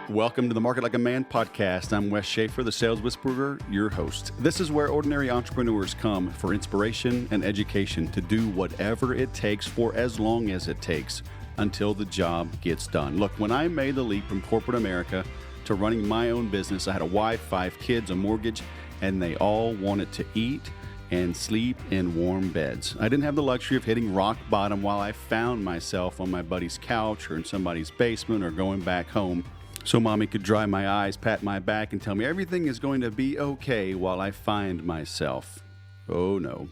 Welcome to the Market Like a Man podcast. I'm Wes Schaefer, the Sales Whisperer, your host. This is where ordinary entrepreneurs come for inspiration and education to do whatever it takes for as long as it takes until the job gets done. Look, when I made the leap from corporate America to running my own business, I had a wife, 5 kids, a mortgage, and they all wanted to eat and sleep in warm beds. I didn't have the luxury of hitting rock bottom while I found myself on my buddy's couch or in somebody's basement or going back home so mommy could dry my eyes, pat my back, and tell me everything is going to be okay while I find myself. Oh no.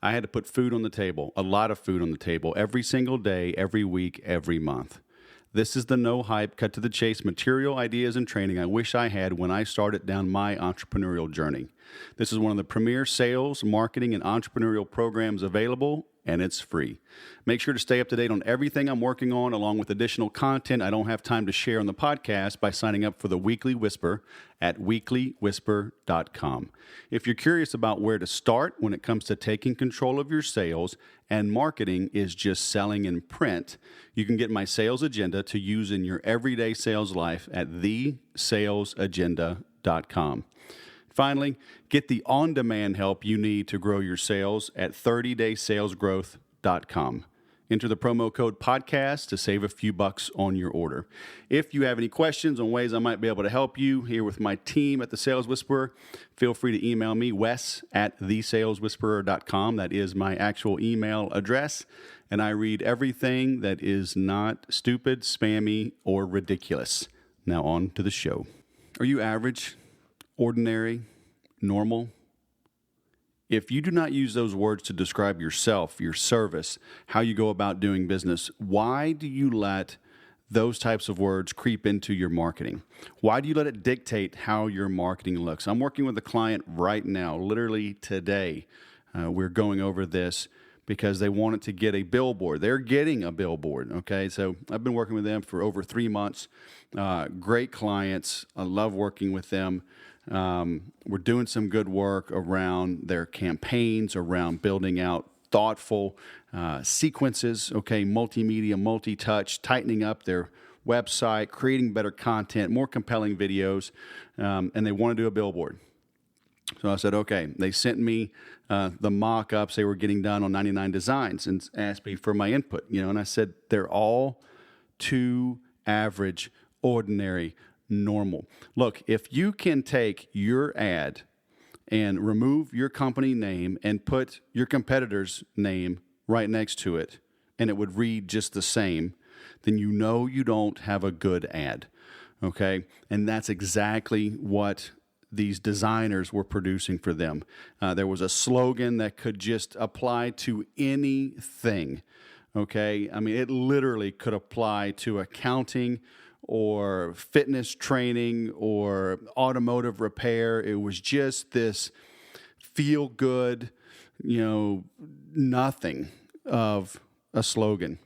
I had to put food on the table, a lot of food on the table, every single day, every week, every month. This is the no hype, cut to the chase material, ideas, and training I wish I had when I started down my entrepreneurial journey. This is one of the premier sales, marketing, and entrepreneurial programs available, and it's free. Make sure to stay up to date on everything I'm working on, along with additional content I don't have time to share on the podcast by signing up for the Weekly Whisper at weeklywhisper.com. If you're curious about where to start when it comes to taking control of your sales and marketing is just selling in print, you can get my sales agenda to use in your everyday sales life at thesalesagenda.com. Finally, get the on-demand help you need to grow your sales at 30daysalesgrowth.com. Enter the promo code podcast to save a few bucks on your order. If you have any questions on ways I might be able to help you here with my team at The Sales Whisperer, feel free to email me, Wes at thesaleswhisperer.com. That is my actual email address, and I read everything that is not stupid, spammy, or ridiculous. Now on to the show. Are you average? Ordinary, normal? If you do not use those words to describe yourself, your service, how you go about doing business, why do you let those types of words creep into your marketing? Why do you let it dictate how your marketing looks? I'm working with a client right now, literally today. We're going over this because they wanted to get a billboard. They're getting a billboard, okay? So I've been working with them for over 3 months. Great clients. I love working with them. We're doing some good work around their campaigns, around building out thoughtful sequences, okay, multimedia, multi-touch, tightening up their website, creating better content, more compelling videos, and they want to do a billboard. So I said, okay. They sent me the mock-ups they were getting done on 99 Designs and asked me for my input, and I said, they're all too average, ordinary, normal. Look, if you can take your ad and remove your company name and put your competitor's name right next to it, and it would read just the same, then you know you don't have a good ad, okay? And that's exactly what these designers were producing for them. There was a slogan that could just apply to anything, okay? I mean, it literally could apply to accounting or fitness training or automotive repair. It was just this feel good, nothing of a slogan.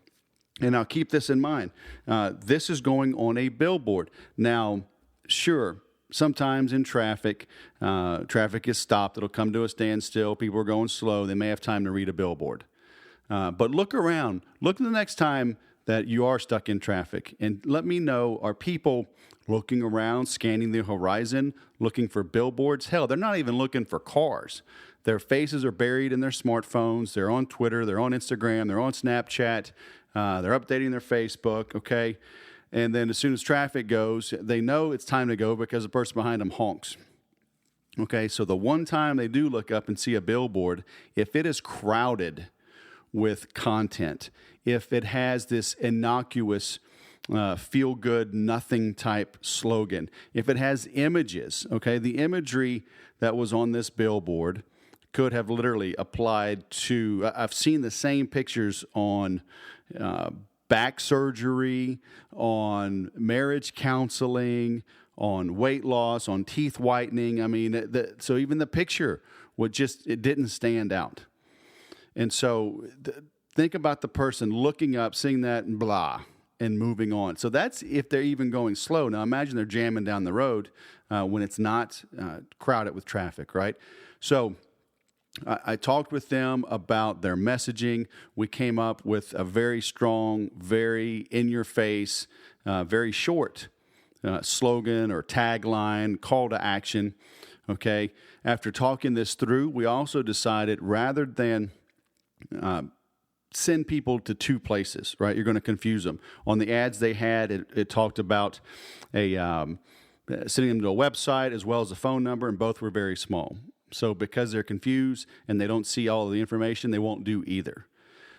And now keep this in mind. This is going on a billboard. Now, sure, sometimes in traffic is stopped. It'll come to a standstill. People are going slow. They may have time to read a billboard. But look around. Look the next time that you are stuck in traffic, and let me know, are people looking around, scanning the horizon, looking for billboards? Hell, they're not even looking for cars. Their faces are buried in their smartphones. They're on Twitter. They're on Instagram. They're on Snapchat. They're updating their Facebook, okay? And then as soon as traffic goes, they know it's time to go because the person behind them honks. Okay, so the one time they do look up and see a billboard, if it is crowded with content, if it has this innocuous, feel-good, nothing type slogan, if it has images, okay, the imagery that was on this billboard could have literally applied to, I've seen the same pictures on back surgery, on marriage counseling, on weight loss, on teeth whitening. I mean, so even the picture it didn't stand out. And so think about the person looking up, seeing that, and blah, and moving on. So that's if they're even going slow. Now imagine they're jamming down the road when it's not crowded with traffic, right? So I talked with them about their messaging. We came up with a very strong, very in-your-face, very short slogan or tagline, call to action. Okay. After talking this through, we also decided rather than send people to two places, right? You're going to confuse them. On the ads they had, it talked about sending them to a website as well as a phone number, and both were very small. So because they're confused and they don't see all of the information, they won't do either.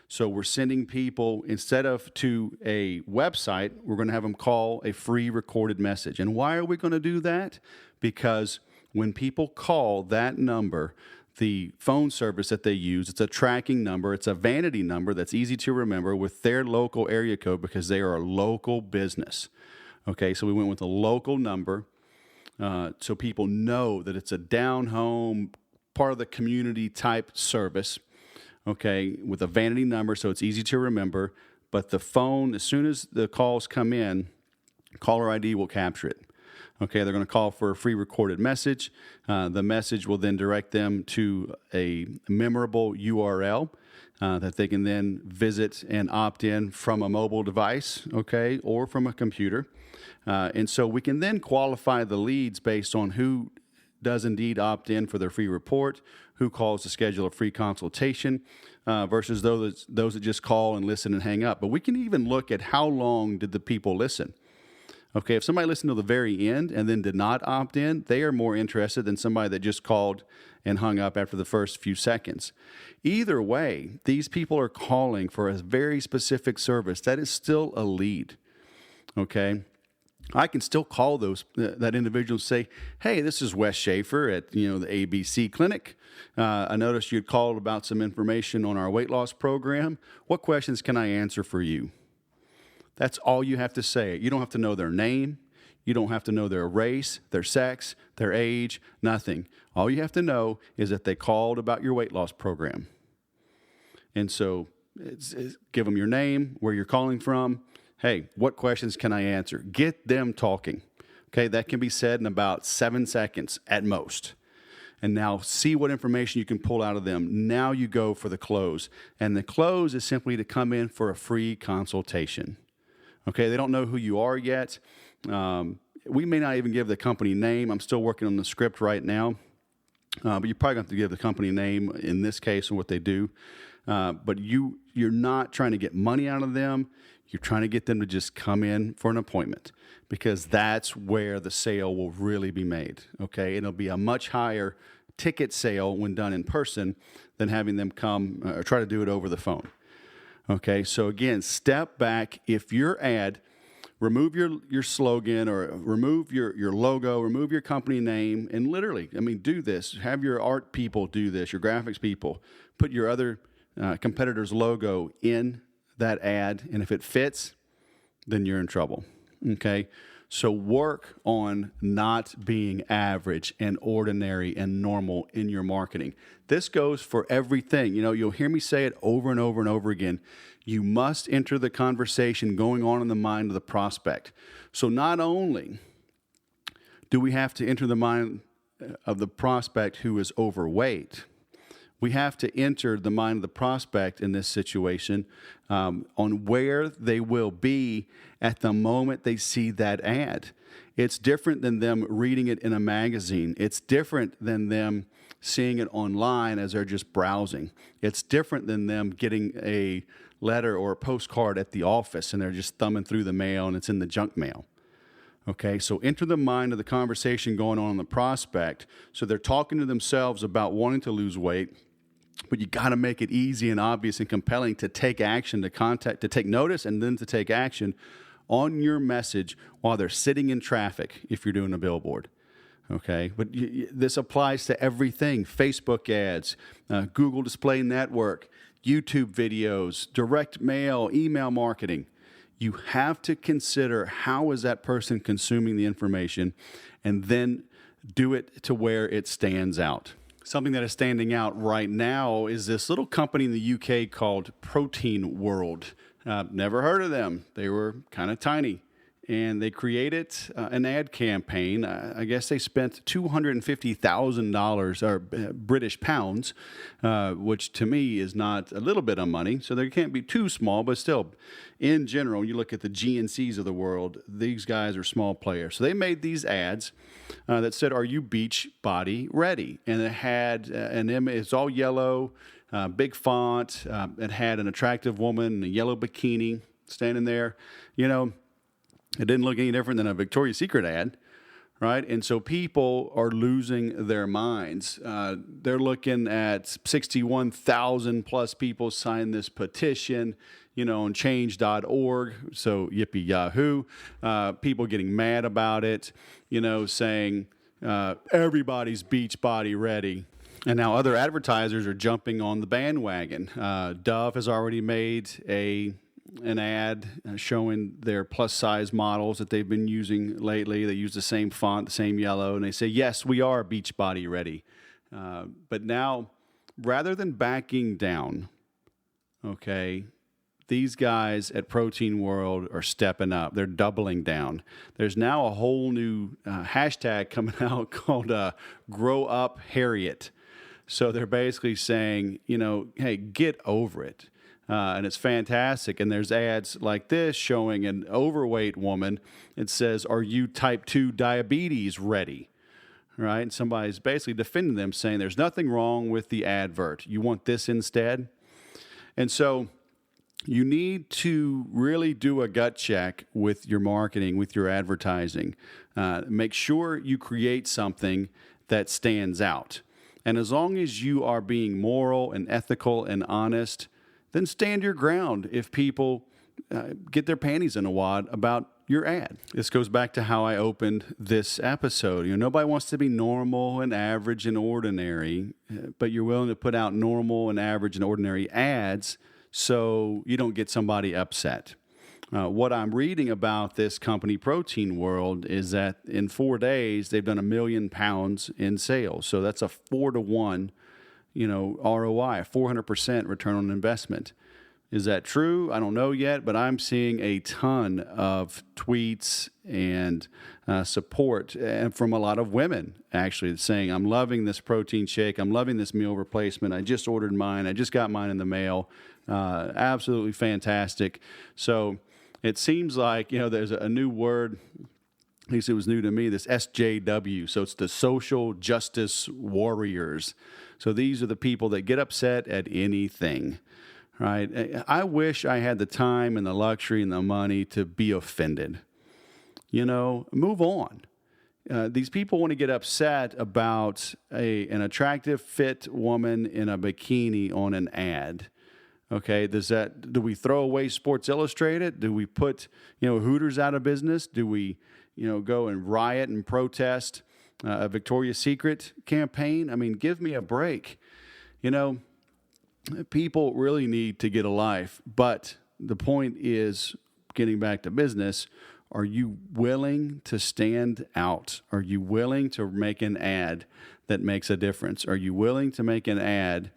So we're sending people, instead of to a website, we're going to have them call a free recorded message. And why are we going to do that? Because when people call that number, the phone service that they use, it's a tracking number. It's a vanity number that's easy to remember with their local area code because they are a local business. Okay, so we went with a local number so people know that it's a down-home, part of the community type service, okay, with a vanity number so it's easy to remember. But the phone, as soon as the calls come in, caller ID will capture it. Okay, they're going to call for a free recorded message. The message will then direct them to a memorable URL that they can then visit and opt in from a mobile device, okay, or from a computer. And so we can then qualify the leads based on who does indeed opt in for their free report, who calls to schedule a free consultation, versus those that just call and listen and hang up. But we can even look at how long did the people listen. Okay, if somebody listened to the very end and then did not opt in, they are more interested than somebody that just called and hung up after the first few seconds. Either way, these people are calling for a very specific service. That is still a lead. Okay, I can still call that individual and say, "Hey, this is Wes Schaefer at the ABC Clinic. I noticed you had called about some information on our weight loss program. What questions can I answer for you?" That's all you have to say. You don't have to know their name. You don't have to know their race, their sex, their age, nothing. All you have to know is that they called about your weight loss program. And so give them your name, where you're calling from. Hey, what questions can I answer? Get them talking. Okay, that can be said in about 7 seconds at most. And now see what information you can pull out of them. Now you go for the close. And the close is simply to come in for a free consultation. Okay, they don't know who you are yet. We may not even give the company name. I'm still working on the script right now. But you're probably going to have to give the company name in this case and what they do. But you're not trying to get money out of them. You're trying to get them to just come in for an appointment, because that's where the sale will really be made. Okay, it'll be a much higher ticket sale when done in person than having them come or try to do it over the phone. Okay, so again, step back. If your ad, remove your slogan or remove your logo, remove your company name, and literally, do this. Have your art people do this, your graphics people. Put your other competitor's logo in that ad, and if it fits, then you're in trouble. Okay, so work on not being average and ordinary and normal in your marketing. This goes for everything. You'll hear me say it over and over and over again. You must enter the conversation going on in the mind of the prospect. So not only do we have to enter the mind of the prospect who is overweight, we have to enter the mind of the prospect in this situation on where they will be at the moment they see that ad. It's different than them reading it in a magazine. It's different than them seeing it online as they're just browsing. It's different than them getting a letter or a postcard at the office and they're just thumbing through the mail and it's in the junk mail. Okay, so enter the mind of the conversation going on in the prospect. So they're talking to themselves about wanting to lose weight, but you got to make it easy and obvious and compelling to take action, to take notice, and then to take action on your message while they're sitting in traffic if you're doing a billboard. Okay, but this applies to everything: Facebook ads, Google Display Network, YouTube videos, direct mail, email marketing. You have to consider how is that person consuming the information, and then do it to where it stands out. Something that is standing out right now is this little company in the UK called Protein World. Never heard of them. They were kind of tiny. and they created an ad campaign. I guess they spent $250,000 or British pounds, which to me is not a little bit of money. So they can't be too small, but still, in general, you look at the GNCs of the world, these guys are small players. So they made these ads that said, "Are you beach body ready?" And it had an image. It's all yellow, big font. It had an attractive woman in a yellow bikini standing there. It didn't look any different than a Victoria's Secret ad, right? And so people are losing their minds. They're looking at 61,000 plus people sign this petition, on change.org. So yippee yahoo. People getting mad about it, saying everybody's beach body ready. And now other advertisers are jumping on the bandwagon. Dove has already made an ad showing their plus size models that they've been using lately. They use the same font, the same yellow, and they say, yes, we are beach body ready. But now, rather than backing down, okay, these guys at Protein World are stepping up. They're doubling down. There's now a whole new hashtag coming out called Grow Up Harriet. So they're basically saying, hey, get over it. And it's fantastic. And there's ads like this showing an overweight woman. It says, "Are you type 2 diabetes ready?" Right? And somebody's basically defending them, saying there's nothing wrong with the advert. You want this instead? And so you need to really do a gut check with your marketing, with your advertising. Make sure you create something that stands out. And as long as you are being moral and ethical and honest, then stand your ground if people get their panties in a wad about your ad. This goes back to how I opened this episode. Nobody wants to be normal and average and ordinary, but you're willing to put out normal and average and ordinary ads so you don't get somebody upset. What I'm reading about this company, Protein World, is that in 4 days, they've done £1 million in sales. So that's a 4-to-1 ROI, a 400% return on investment. Is that true? I don't know yet, but I'm seeing a ton of tweets and support from a lot of women, actually, saying, I'm loving this protein shake. I'm loving this meal replacement. I just ordered mine. I just got mine in the mail. Absolutely fantastic. So it seems like, there's a new word. At least it was new to me, this SJW. So it's the social justice warriors. So these are the people that get upset at anything, right? I wish I had the time and the luxury and the money to be offended. Move on. These people want to get upset about an attractive, fit woman in a bikini on an ad. Okay, do we throw away Sports Illustrated? Do we put, Hooters out of business? Do we, go and riot and protest a Victoria's Secret campaign? I mean, give me a break. People really need to get a life. But the point is, getting back to business, are you willing to stand out? Are you willing to make an ad that makes a difference? Are you willing to make an ad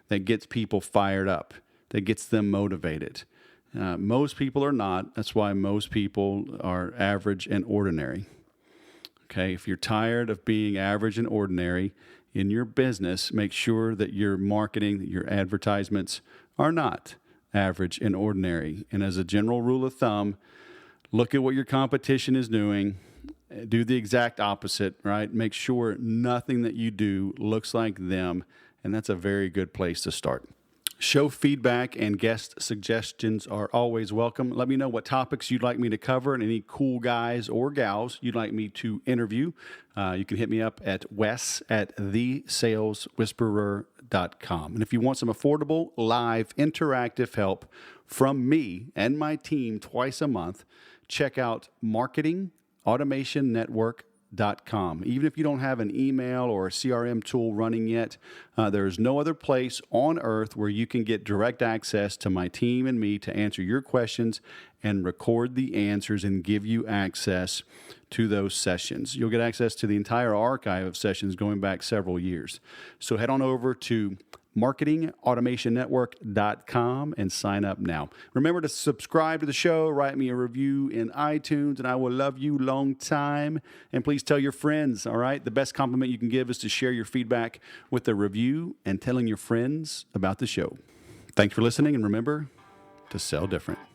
that gets people fired up, that gets them motivated? Most people are not. That's why most people are average and ordinary. Okay, if you're tired of being average and ordinary in your business, make sure that your marketing, that your advertisements are not average and ordinary. And as a general rule of thumb, look at what your competition is doing. Do the exact opposite, right? Make sure nothing that you do looks like them, and that's a very good place to start. Show feedback and guest suggestions are always welcome. Let me know what topics you'd like me to cover and any cool guys or gals you'd like me to interview. You can hit me up at wes@thesaleswhisperer.com. And if you want some affordable, live, interactive help from me and my team twice a month, check out marketingautomationnetwork.com. Even if you don't have an email or a CRM tool running yet, there's no other place on earth where you can get direct access to my team and me to answer your questions and record the answers and give you access to those sessions. You'll get access to the entire archive of sessions going back several years. So head on over to marketingautomationnetwork.com and sign up now. Remember to subscribe to the show, write me a review in iTunes, and I will love you long time. And please tell your friends, all right? The best compliment you can give is to share your feedback with a review and telling your friends about the show. Thanks for listening, and remember to sell different.